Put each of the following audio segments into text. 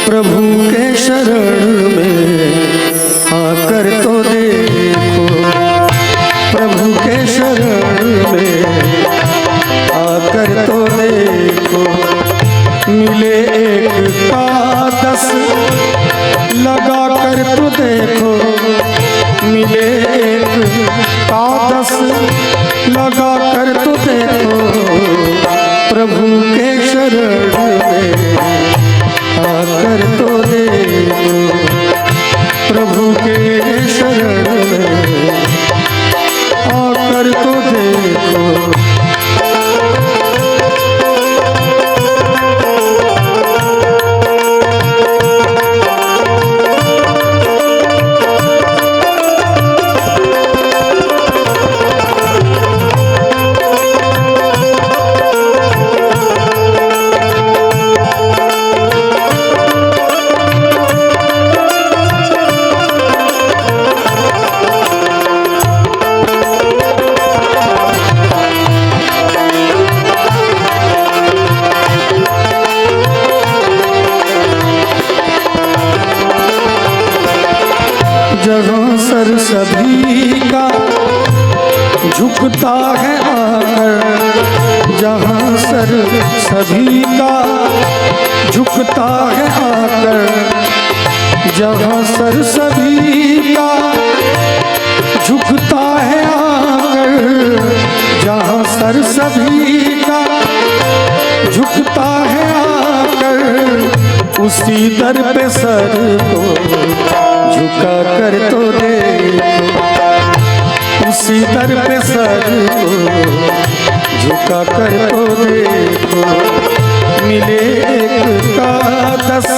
प्रभु के शरण में आकर तो देखो, प्रभु के शरण में आकर तो देखो। मिले एक का 10 लगा कर तो देखो, मिले एक का 10 लगा कर तो देखो। प्रभु के शरण में आकर तो देखो, प्रभु के शरण में आकर तो देखो। जहाँ सर सभी का झुकता है आकर, जहाँ सर सभी का झुकता है आकर, जहाँ सर सभी का झुकता है आकर, जहाँ सर सभी का झुकता है आकर। उसी दर पे सर को झुका कर तो देखो, उसी दर पे सर को झुका कर तो देखो। मिले एक का 10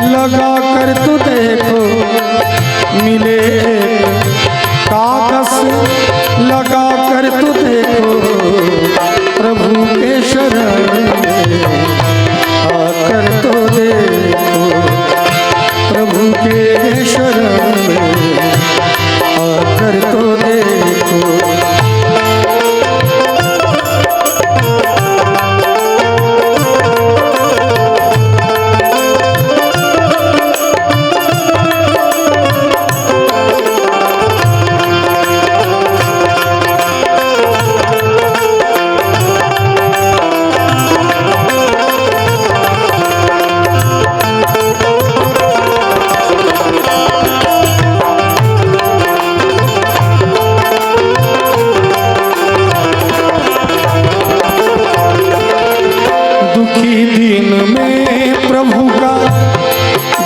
लगा कर तो देखो, मिले एक का 10 लगा कर तो देखो। प्रभु के शरण में आकर तो देखो, प्रभु के शरण में आकर तो देखो।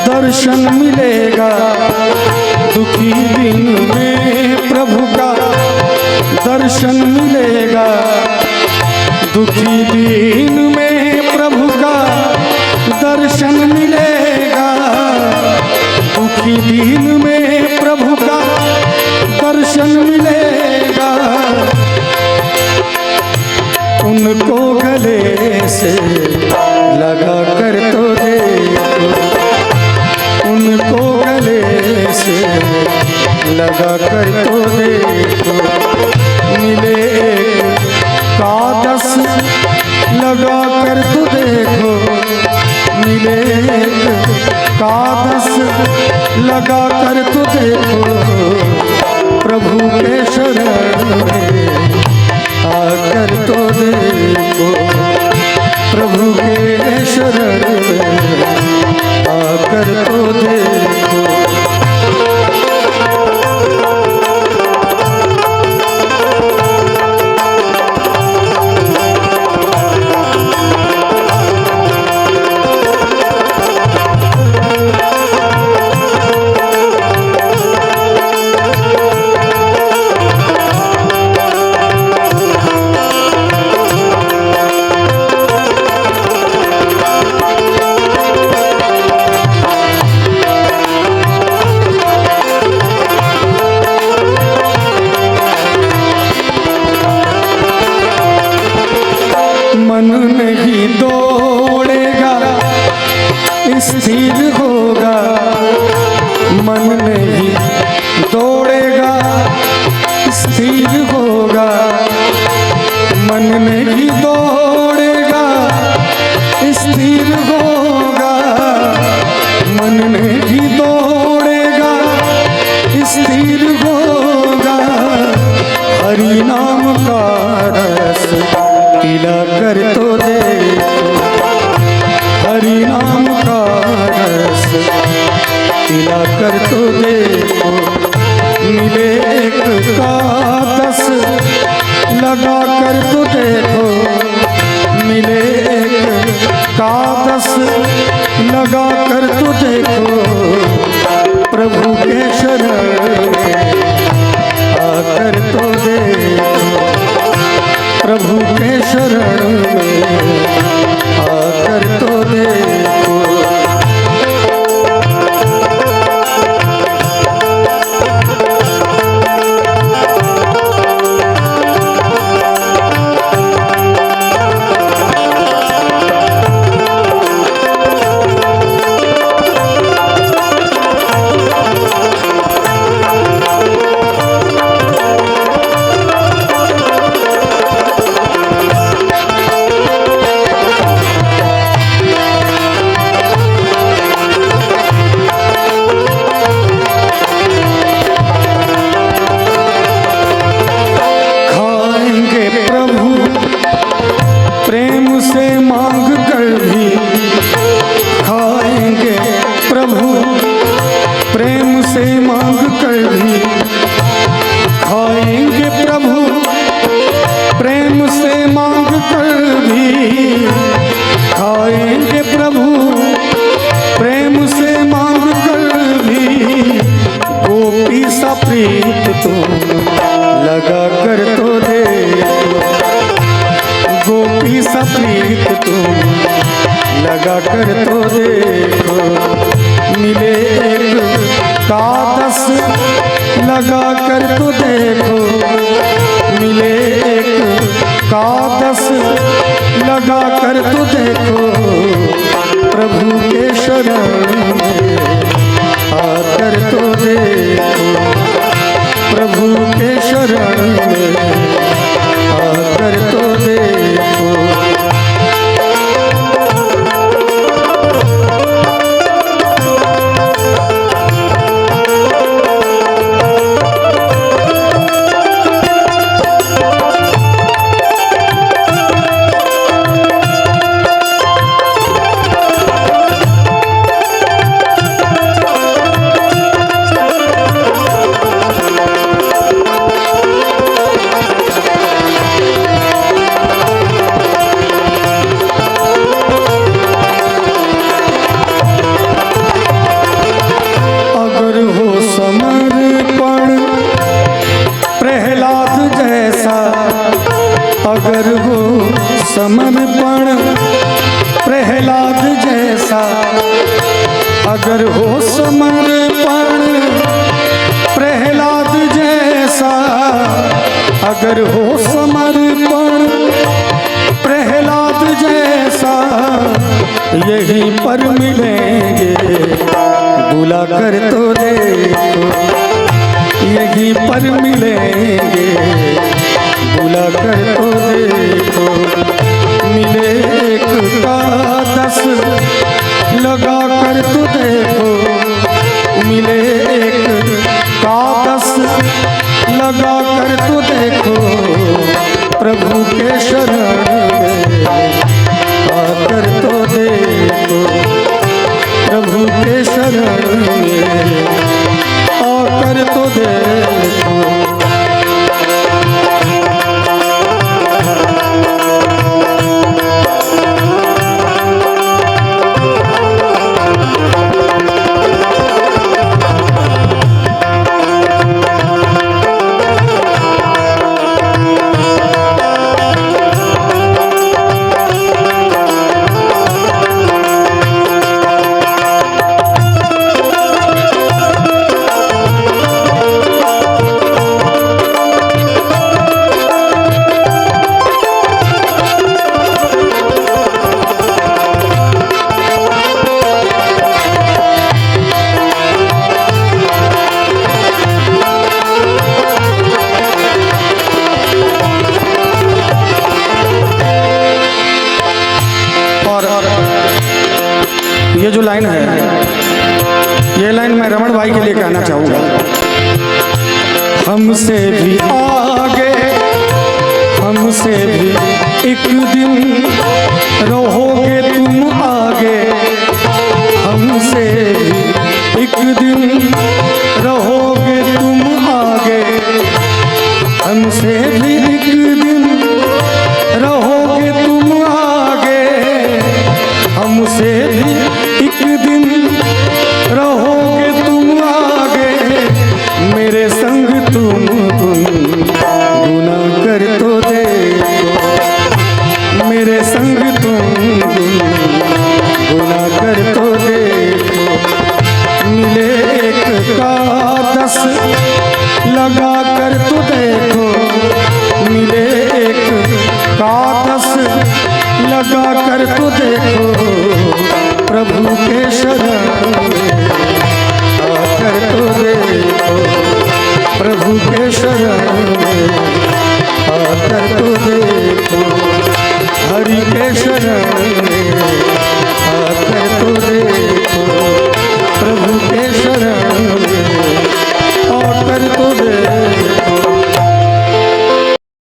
दर्शन मिलेगा, दुखी दिन में प्रभु का दर्शन मिलेगा, दुखी दिन में प्रभु का दर्शन मिलेगा, दुखी दिन में प्रभु का दर्शन मिलेगा। उनको गले से लगा कर तो देखो, उनको गले से लगा कर तो देखो। मिले का 10 लगा कर तो देखो, मिले का 10 लगा कर तो देखो। प्रभु के शरण में आकर तो देखो, प्रभु के शरण में आकर तो देखो। मन नहीं दौड़ेगा स्थिर होगा, मन नहीं दौड़ेगा स्थिर होगा, मन नहीं दौड़ेगा स्थिर होगा। कर तो देखो, मिले एक का 10 लगा कर तो देखो, मिले एक का 10 लगा कर तो देखो, प्रभु के शरण में आकर तो देखो, प्रभु के शरण में आकर तो देखो। प्रीत तुम लगा कर तो देखो, गोपी सा प्रीत तुम लगा कर तो देखो, मिले एक का 10 लगा कर तो देखो, मिले एक का 10 लगा कर तो देखो, प्रभु के शरण में आकर तो देखो, प्रभु के शरण में आकर तो देखो। अगर हो समर्पण प्रहलाद जैसा, अगर हो समर्पण प्रहलाद जैसा, अगर हो समर्पण प्रहलाद जैसा, यहीं पर मिलेंगे बुला कर तो देखो, यहीं पर मिलेंगे बुला कर तो देखो, मिले एक का 10 लगा कर तो देखो, मिले एक का 10 लगा कर तो देखो, प्रभु के शरण में आकर तो देखो, प्रभु के शरण में आकर तो देखो। ये जो लाइन है, ये लाइन मैं रमन भाई के लिए कहना चाहूँगा। हमसे भी आगे, हमसे भी एक दिन रहोगे तुम आगे, हमसे भी एक दिन दिन रहोगे तुम आगे, मेरे संग तुम गुना कर तो देखो, मेरे संग तुम गुना कर तो देखो। मिले एक का 10 लगा कर तो देखो, मिले एक का 10 लगा कर तो देखो। प्रभु के शरण में आकर तो देखो, प्रभु के शरण में आकर तो देखो। हरि के शरण में आकर तो देखो, प्रभु के शरण